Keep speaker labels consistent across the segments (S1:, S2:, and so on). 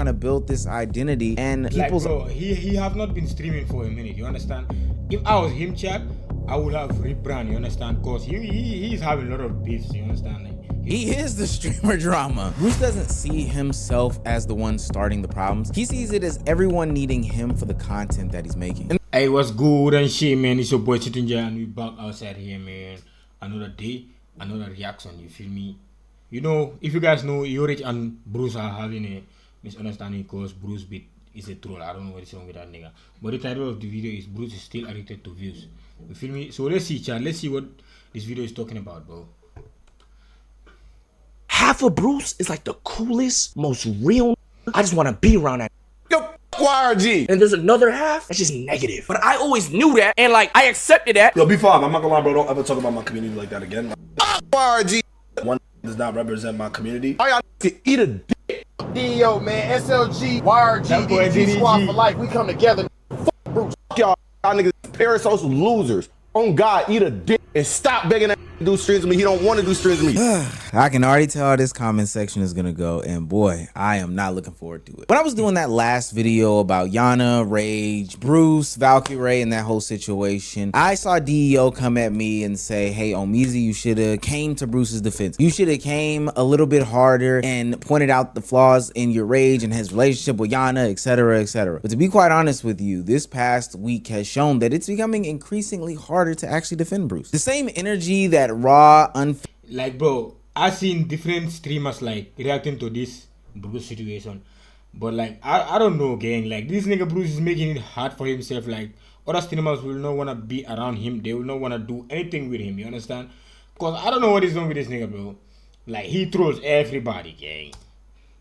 S1: to build this identity, and
S2: like,
S1: people's
S2: bro, he have not been streaming for a minute, you understand? If I was him, chat, I would have rebrand, you understand? Because he's having a lot of beefs, you understand? Like,
S1: he is the streamer drama. Bruce doesn't see himself as the one starting the problems. He sees it as everyone needing him for the content that he's making.
S2: Hey, what's good and shit, man? It's your boy Njie, and we back outside here, man. Another day, another reaction, you feel me? You know, if you guys know, Yourage and Bruce are having a misunderstanding because Bruce is a troll. I don't know what is wrong with that nigga. But the title of the video is Bruce is still addicted to views. You feel me? So let's see, chat. Let's see what this video is talking about, bro.
S3: Half of Bruce is like the coolest, most real. I just want to be around that.
S4: Yo, Yourage.
S3: And there's another half that's just negative. But I always knew that, and like I accepted that.
S4: Yo, be fine. I'm not gonna lie, bro. Don't ever talk about my community like that again. Yourage. One does not represent my community. All y'all to eat a dick.
S5: Yo, man, SLG, YRG, DG Squad for life. We come together.
S4: Fuck Bruce. Fuck y'all niggas parasocial losers. On God, eat a dick and stop begging that to do streams with me. He don't want to do streams with me.
S1: I can already tell how this comment section is gonna go, and boy, I am not looking forward to it. When I was doing that last video about Jana, Rage, Bruce, Valkyrie, and that whole situation, I saw DEO come at me and say, hey, Omizi, you should have came to Bruce's defense. You should have came a little bit harder and pointed out the flaws in Yourage and his relationship with Jana, etc., etc. But to be quite honest with you, this past week has shown that it's becoming increasingly harder to actually defend Bruce. The same energy that raw,
S2: like, bro, I've seen different streamers like reacting to this Bruce situation, but like I don't know, gang. Like, this nigga Bruce is making it hard for himself. Like, other streamers will not wanna be around him. They will not wanna do anything with him. You understand? Cause I don't know what is wrong with this nigga, bro. Like, he trolls everybody, gang.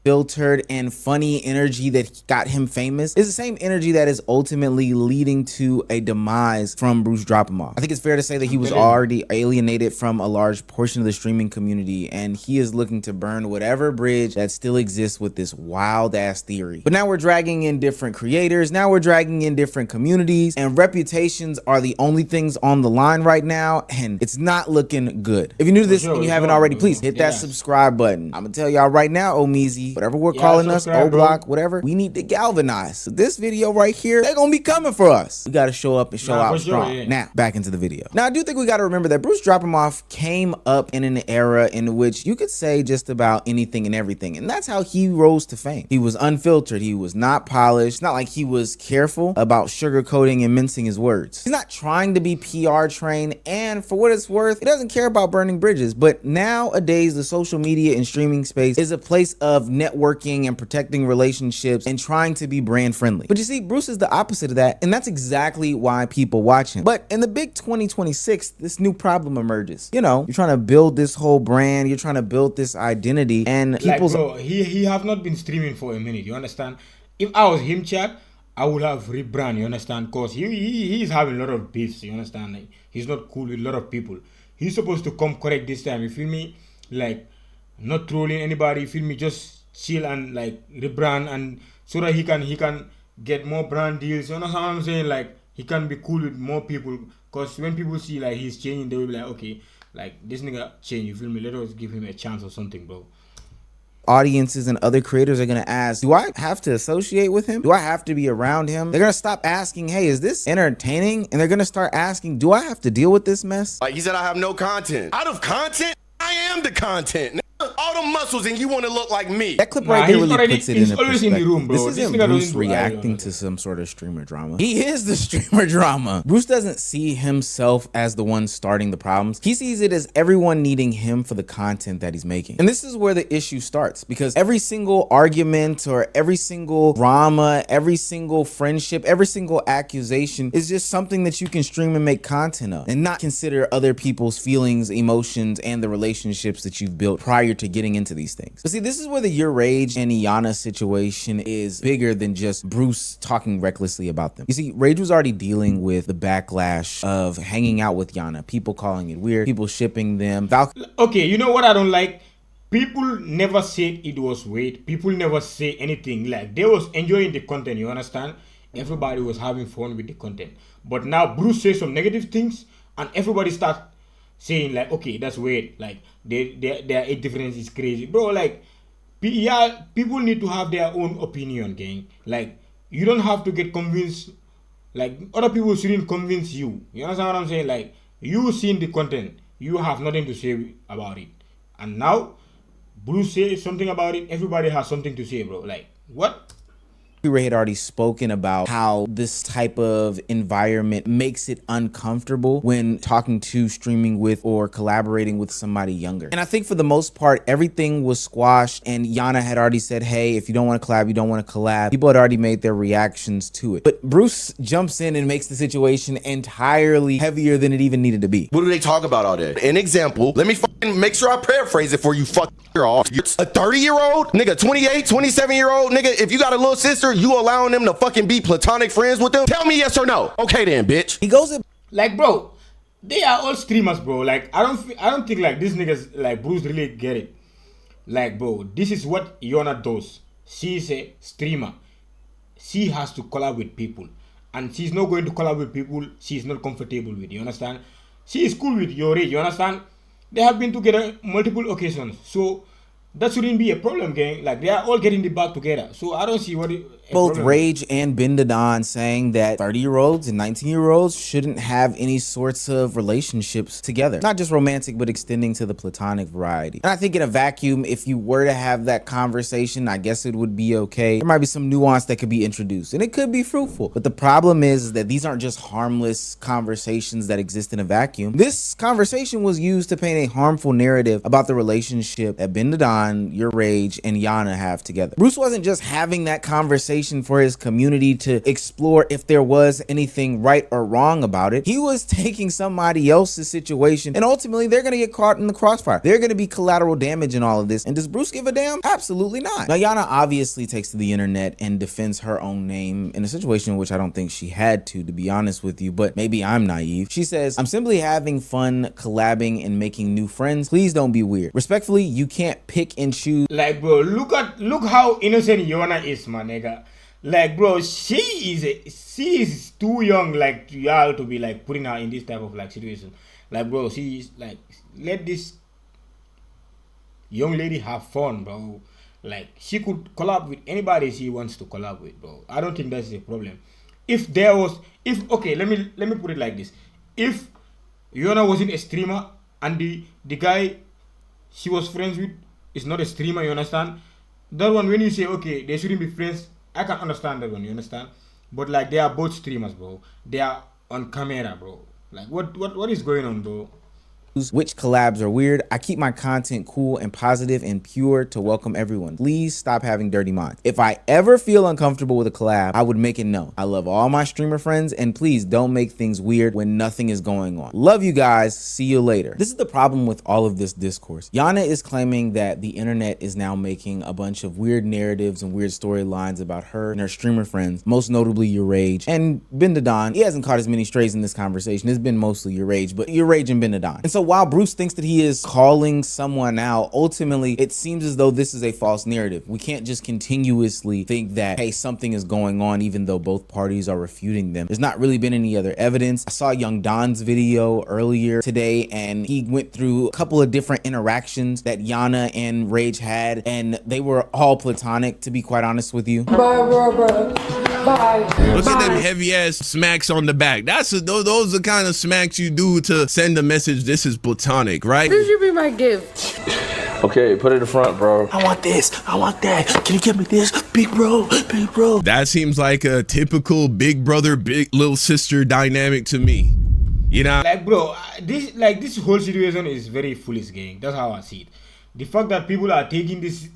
S1: Filtered and funny energy that got him famous is the same energy that is ultimately leading to a demise from brucedropemoff. I think it's fair to say that he was already alienated from a large portion of the streaming community, and he is looking to burn whatever bridge that still exists with this wild ass theory. But now we're dragging in different creators, now we're dragging in different communities, and reputations are the only things on the line right now, and it's not looking good. If you're new to this and you haven't already, please hit that subscribe button. I'm gonna tell y'all right now, Omizi, whatever we're calling us, O-Block, whatever, we need to galvanize. So this video right here, they're gonna be coming for us. We gotta show up and show out strong. Now, back into the video. Now, I do think we gotta remember that brucedropemoff came up in an era in which you could say just about anything and everything, and that's how he rose to fame. He was unfiltered, he was not polished, not like he was careful about sugarcoating and mincing his words. He's not trying to be PR trained, and for what it's worth, he doesn't care about burning bridges. But nowadays, the social media and streaming space is a place of networking and protecting relationships and trying to be brand friendly. But you see, Bruce is the opposite of that, and that's exactly why people watch him. But in the big 2026, this new problem emerges. You know, you're trying to build this whole brand, you're trying to build this identity, and people's
S2: like, bro, he have not been streaming for a minute, you understand? If I was him, chat, I would have rebrand, you understand? Because he's having a lot of beefs, you understand? Like, he's not cool with a lot of people. He's supposed to come correct this time, you feel me? Like, not trolling anybody, you feel me? Just chill and like rebrand, and so that he can get more brand deals. You know what I'm saying? Like, he can be cool with more people, because when people see like he's changing, they will be like, okay, like, this nigga changed, you feel me? Let us give him a chance or something, bro.
S1: Audiences and other creators are gonna ask, do I have to associate with him? Do I have to be around him? They're gonna stop asking, hey, is this entertaining? And they're gonna start asking, do I have to deal with this mess?
S4: Like he said, I have no content. Out of content, I am the content. All the muscles, and you want to look like me.
S1: That clip right there really puts it in perspective. This isn't Bruce reacting to some sort of streamer drama. He is the streamer drama. Bruce doesn't see himself as the one starting the problems. He sees it as everyone needing him for the content that he's making. And this is where the issue starts, because every single argument or every single drama, every single friendship, every single accusation is just something that you can stream and make content of, and not consider other people's feelings, emotions, and the relationships that you've built prior to getting into these things. But see, this is where the Yourage and Jana situation is bigger than just Bruce talking recklessly about them. You see, Rage was already dealing with the backlash of hanging out with Jana, people calling it weird, people shipping them.
S2: Okay, you know what I don't like? People never said it was weird. People never say anything. Like, they was enjoying the content, you understand? Everybody was having fun with the content. But now Bruce says some negative things, and everybody starts saying like, okay, that's weird. Like, their age difference is crazy, bro. Like, Yeah, people need to have their own opinion, gang. Like, you don't have to get convinced. Like, other people shouldn't convince you. You understand what I'm saying? Like, you seen the content, you have nothing to say about it. And now, Bruce says something about it, everybody has something to say, bro. Like, what?
S1: Ray had already spoken about how this type of environment makes it uncomfortable when talking to, streaming with, or collaborating with somebody younger. And I think for the most part, everything was squashed, and Jana had already said, hey, if you don't want to collab, you don't want to collab. People had already made their reactions to it. But Bruce jumps in and makes the situation entirely heavier than it even needed to be.
S4: What do they talk about all day? An example, let me fucking make sure I paraphrase it for you fucking off. You're a 30-year-old, nigga, 28, 27-year-old, nigga, if you got a little sister, you allowing them to fucking be platonic friends with them? Tell me yes or no. Okay then, bitch.
S1: He goes in.
S2: Like, bro, they are all streamers, bro. Like, I don't think like these niggas like Bruce really get it. Like, bro, this is what Yona does. She is a streamer. She has to collab with people, and she's not going to collab with people she's not comfortable with. You understand? She is cool with Yourage. You understand? They have been together multiple occasions, so that shouldn't be a problem, gang. Like, they are all getting the bag together, so I don't see what
S1: both Rage and Bindadon saying that 30-year-olds and 19-year-olds shouldn't have any sorts of relationships together. Not just romantic, but extending to the platonic variety. And I think in a vacuum, if you were to have that conversation, I guess it would be okay. There might be some nuance that could be introduced, and it could be fruitful. But the problem is that these aren't just harmless conversations that exist in a vacuum. This conversation was used to paint a harmful narrative about the relationship that Bindadon, Yourage, and Jana have together. Bruce wasn't just having that conversation for his community to explore if there was anything right or wrong about it. He was taking somebody else's situation, and ultimately they're gonna get caught in the crossfire. They're gonna be collateral damage in all of this. And does Bruce give a damn? Absolutely not. Now, Jana obviously takes to the internet and defends her own name in a situation in which I don't think she had to be honest with you, but maybe I'm naive. She says, I'm simply having fun collabing and making new friends. Please don't be weird. Respectfully, you can't pick and choose.
S2: Like, bro, look how innocent Yona is, my nigga. Like, bro, she is too young, like, to y'all to be like putting her in this type of like situation. Like, bro, she's like, let this young lady have fun, bro. Like, she could collab with anybody she wants to collab with, bro. I don't think that's a problem. Okay, let me put it like this. If Yona wasn't a streamer and the guy she was friends with is not a streamer, you understand? That one, when you say, okay, they shouldn't be friends, I can understand that one, you understand? But like, they are both streamers, bro. They are on camera, bro. Like, what is going on, bro?
S1: Which collabs are weird. I keep my content cool and positive and pure to welcome everyone. Please stop having dirty minds. If I ever feel uncomfortable with a collab, I would make it known. I love all my streamer friends, and please don't make things weird when nothing is going on. Love you guys. See you later. This is the problem with all of this discourse. Jana is claiming that the internet is now making a bunch of weird narratives and weird storylines about her and her streamer friends, most notably Yourage and Bindadon. He hasn't caught as many strays in this conversation. It's been mostly Yourage, but Yourage and Bindadon. And so while Bruce thinks that he is calling someone out, ultimately it seems as though this is a false narrative. We can't just continuously think that, hey, something is going on even though both parties are refuting them. There's not really been any other evidence. I saw Young Don's video earlier today, and he went through a couple of different interactions that Jana and Rage had, and they were all platonic, to be quite honest with you.
S6: Bye, bro. Bye.
S7: Look at them heavy ass smacks on the back. Those are the kind of smacks you do to send a message. This is platonic, right?
S6: This should be my gift.
S8: Okay, put it in front, bro.
S3: I want this. I want that. Can you give me this? Big bro. Big bro.
S7: That seems like a typical big brother, big little sister dynamic to me. You know?
S2: Like, bro, this whole situation is very foolish, gang. That's how I see it. The fact that people are taking this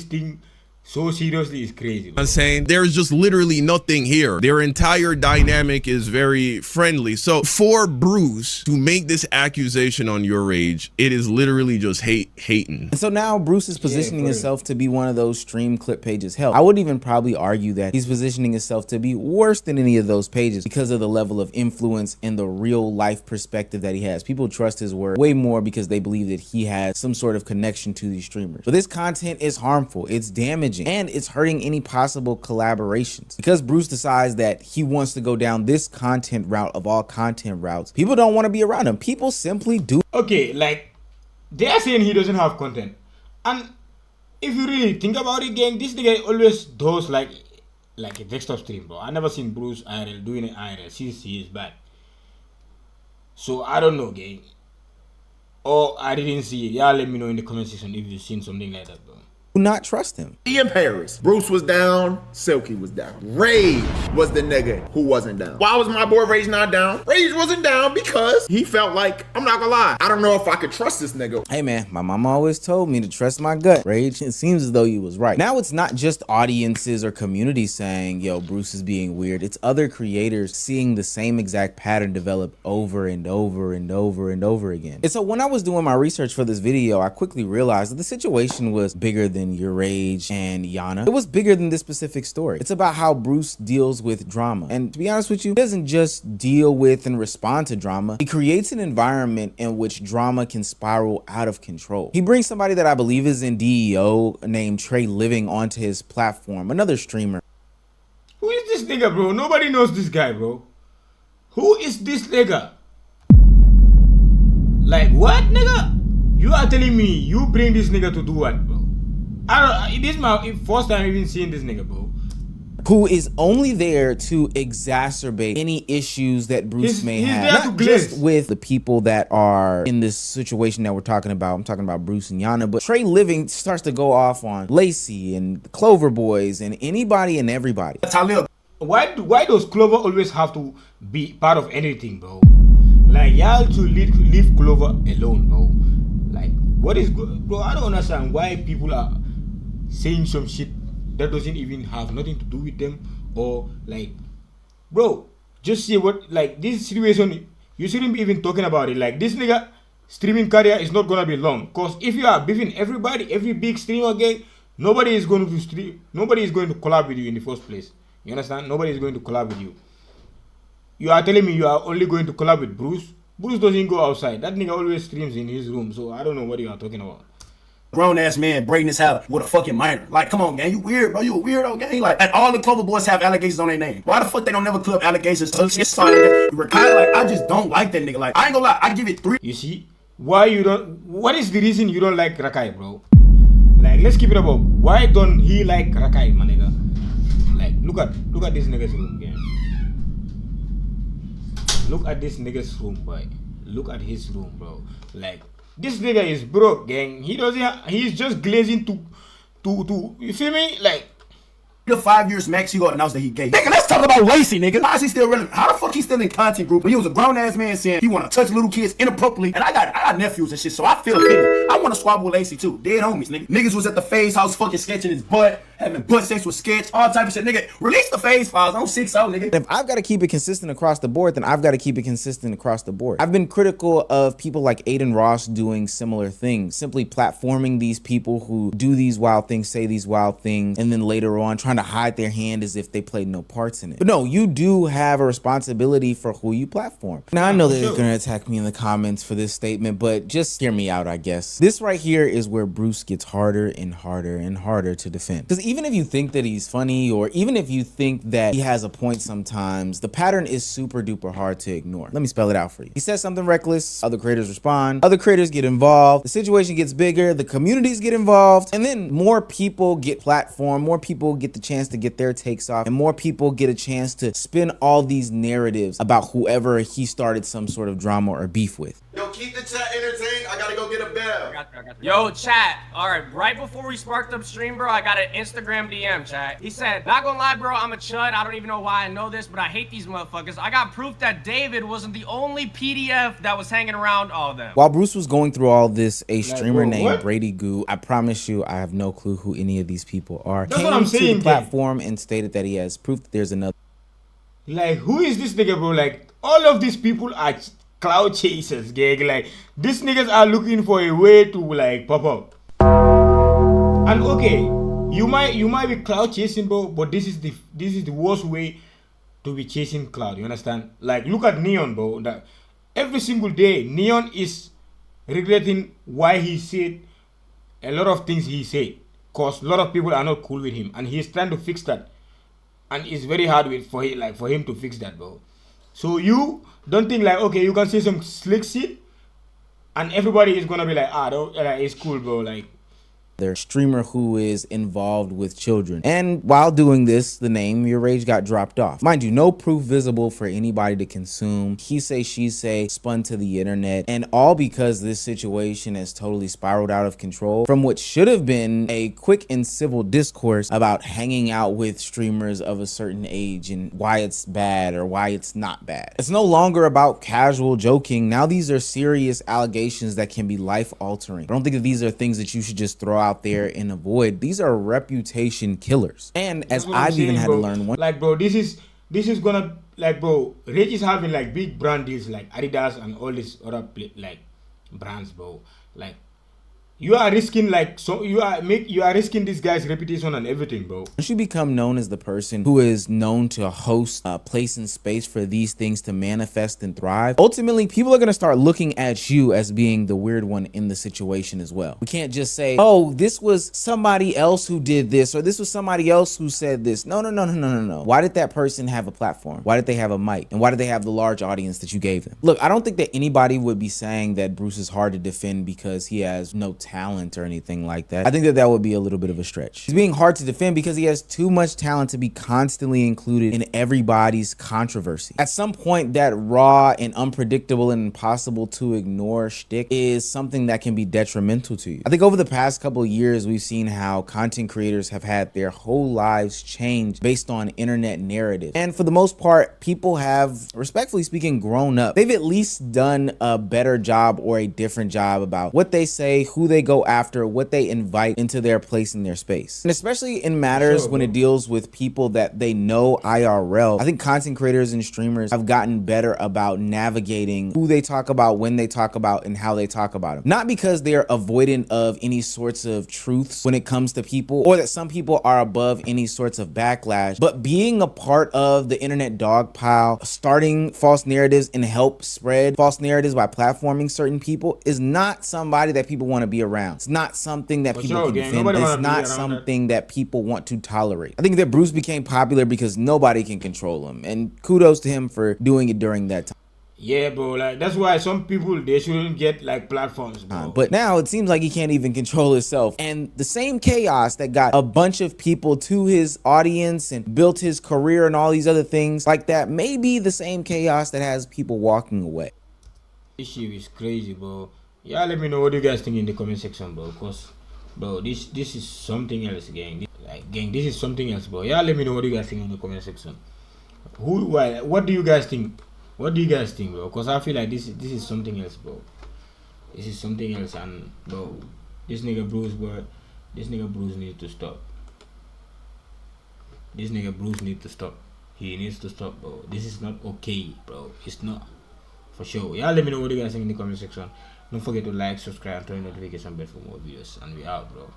S2: thing so seriously is crazy.
S7: I'm saying there's just literally nothing here. Their entire dynamic is very friendly. So for Bruce to make this accusation on Yourage, it is literally just hating.
S1: And so now Bruce is positioning himself to be one of those stream clip pages. Hell, I would even probably argue that he's positioning himself to be worse than any of those pages because of the level of influence and the real life perspective that he has. People trust his word way more because they believe that he has some sort of connection to these streamers. But this content is harmful. It's damaging. And it's hurting any possible collaborations. Because Bruce decides that he wants to go down this content route of all content routes, people don't want to be around him. People simply do.
S2: Okay, like, they are saying he doesn't have content. And if you really think about it, gang, this nigga always does like a desktop stream, bro. I never seen Bruce IRL doing it IRL since he is back. So I don't know, gang. Or I didn't see it. Y'all let me know in the comment section if you've seen something like that, bro.
S1: Do not trust him.
S5: In Paris, Bruce was down, Silky was down. Rage was the nigga who wasn't down. Why was my boy Rage not down? Rage wasn't down because he felt like, I'm not gonna lie, I don't know if I could trust this nigga.
S1: Hey man, my mama always told me to trust my gut. Rage, it seems as though you was right. Now it's not just audiences or communities saying, yo, Bruce is being weird. It's other creators seeing the same exact pattern develop over and over and over and over again. And so when I was doing my research for this video, I quickly realized that the situation was bigger than Yourage and Jana. It was bigger than this specific story. It's about how Bruce deals with drama. And to be honest with you, he doesn't just deal with and respond to drama. He creates an environment in which drama can spiral out of control. He brings somebody that I believe is in DEO named Trey Living onto his platform, another streamer.
S2: Who is this nigga, bro? Nobody knows this guy, bro. Who is this nigga? Like, what, nigga? You are telling me you bring this nigga to do what, bro? This is my first time even seeing this nigga, bro.
S1: Who is only there to exacerbate any issues that Bruce may have. Not just with the people that are in this situation that we're talking about. I'm talking about Bruce and Jana, but Trey Living starts to go off on Lacey and the Clover Boys and anybody and everybody.
S5: That's how I live.
S2: Why does Clover always have to be part of anything, bro? Like, y'all to leave Clover alone, bro. Like, what is good, bro? I don't understand why people are saying some shit that doesn't even have nothing to do with them, or like, bro, just see what, like, this situation, you shouldn't be even talking about it. Like, this nigga streaming career is not gonna be long, cause if you are beefing everybody, every big streamer gang, nobody is going to collab with you in the first place. You understand? Nobody is going to collab with you. You are telling me you are only going to collab with Bruce? Bruce doesn't go outside. That nigga always streams in his room, so I don't know what you are talking about.
S5: Grown ass man braiding his hair with a fucking minor. Like, come on, gang, you weird, bro. You a weirdo, gang. Like, and all the Clover Boys have allegations on their name. Why the fuck they don't never clip allegations? I just don't like that nigga. Like, I ain't gonna lie, I give it 3.
S2: You see, what is the reason you don't like Rakai, bro? Like, let's keep it above. Why don't he like Rakai, my nigga? Like, look at this nigga's room, gang. Look at this nigga's room, boy. Look at his room, bro. Like, this nigga is broke, gang. He's just glazing to you feel me? Like,
S5: the 5 years max, he gonna announce that he gay. Nigga, let's talk about Lacey, nigga. Why is he still relevant? How the fuck he still in content group when he was a grown ass man saying he wanna touch little kids inappropriately? And I got nephews and shit, so I feel offended. I wanna swap with Lacey too. Dead homies, nigga. Niggas was at the Phase house fucking sketching his butt, having butt sex with Sketch, all type of shit. Nigga, release the Phase files. I'm 6-0, nigga.
S1: If I've got to keep it consistent across the board, then I've got to keep it consistent across the board. I've been critical of people like Aiden Ross doing similar things, simply platforming these people who do these wild things, say these wild things, and then later on trying to hide their hand as if they played no parts in it. But no, you do have a responsibility for who you platform. Now, I know that they're gonna attack me in the comments for this statement, but just hear me out, I guess. This right here is where Bruce gets harder and harder and harder to defend. Because even if you think that he's funny, or even if you think that he has a point sometimes, the pattern is super duper hard to ignore. Let me spell it out for you. He says something reckless, other creators respond, other creators get involved, the situation gets bigger, the communities get involved, and then more people get platformed, more people get the chance to get their takes off, and more people get a chance to spin all these narratives about whoever he started some sort of drama or beef with.
S4: Yo, keep the chat entertained. I gotta go get a bell.
S9: Yo, chat. Alright, right before we sparked up stream, bro, I got an Instagram DM, chat. He said, not gonna lie, bro, I'm a chud. I don't even know why I know this, but I hate these motherfuckers. I got proof that David wasn't the only PDF that was hanging around all of them.
S1: While Bruce was going through all this, a streamer named Brady Goo, I promise you, I have no clue who any of these people are,
S2: That's what I'm saying,
S1: to the platform and stated that he has proof that there's another.
S2: Like, who is this nigga, bro? Like, all of these people are cloud chasers, gang. Like, these niggas are looking for a way to, like, pop up. And okay, you might be cloud chasing, bro, but this is the worst way to be chasing cloud. You understand? Like, look at Neon, bro. That every single day, Neon is regretting why he said a lot of things he said, cause a lot of people are not cool with him, and he's trying to fix that. And it's very hard for him to fix that, bro. So you don't think like, okay, you can say some slick shit, and everybody is gonna be like, it's cool, bro. Like,
S1: their streamer who is involved with children. And while doing this, the name Yourage got dropped off. Mind you, no proof visible for anybody to consume. He say, she say, spun to the internet, and all because this situation has totally spiraled out of control from what should have been a quick and civil discourse about hanging out with streamers of a certain age and why it's bad or why it's not bad. It's no longer about casual joking. Now these are serious allegations that can be life altering. I don't think that these are things that you should just throw out there and avoid. These are reputation killers. And as I've even had to learn one,
S2: like, bro, this is gonna, like, bro, Rage is having like big brand deals like Adidas and all these other like brands, bro. Like, you are risking, like, so you are risking this guy's reputation and everything, bro.
S1: Once you become known as the person who is known to host a place and space for these things to manifest and thrive, ultimately people are going to start looking at you as being the weird one in the situation as well. We can't just say, oh, this was somebody else who did this, or this was somebody else who said this. No. Why did that person have a platform? Why did they have a mic? And why did they have the large audience that you gave them? Look, I don't think that anybody would be saying that Bruce is hard to defend because he has no talent or anything like that. I think that would be a little bit of a stretch. He's being hard to defend because he has too much talent to be constantly included in everybody's controversy. At some point, that raw and unpredictable and impossible to ignore shtick is something that can be detrimental to you. I think over the past couple of years, we've seen how content creators have had their whole lives changed based on internet narrative. And for the most part, people have, respectfully speaking, grown up. They've at least done a better job or a different job about what they say, who they go after, what they invite into their place in their space. And especially in matters when it deals with people that they know IRL, I think content creators and streamers have gotten better about navigating who they talk about, when they talk about, and how they talk about them. Not because they're avoidant of any sorts of truths when it comes to people, or that some people are above any sorts of backlash, but being a part of the internet dog pile, starting false narratives and help spread false narratives by platforming certain people is not somebody that people want to be around. It's not something that people can defend. It's not something that people want to tolerate. I think that Bruce became popular because nobody can control him, and kudos to him for doing it during that time.
S2: Yeah, bro, like, that's why some people, they shouldn't get like platforms, bro.
S1: But now it seems like he can't even control himself. And the same chaos that got a bunch of people to his audience and built his career and all these other things like that may be the same chaos that has people walking away.
S2: This shit is crazy, bro. Yeah, let me know what you guys think in the comment section, bro. Cause, bro, this is something else, gang. Gang, this is something else, bro. Yeah, let me know what you guys think in the comment section. What do you guys think? What do you guys think, bro? Cause I feel like this is something else, bro. This is something else, and bro, this nigga Bruce, bro, this nigga Bruce needs to stop. This nigga Bruce needs to stop. He needs to stop, bro. This is not okay, bro. It's not, for sure. Yeah, let me know what you guys think in the comment section. Don't forget to like, subscribe, and turn on the notification bell for more videos. And we out, bro.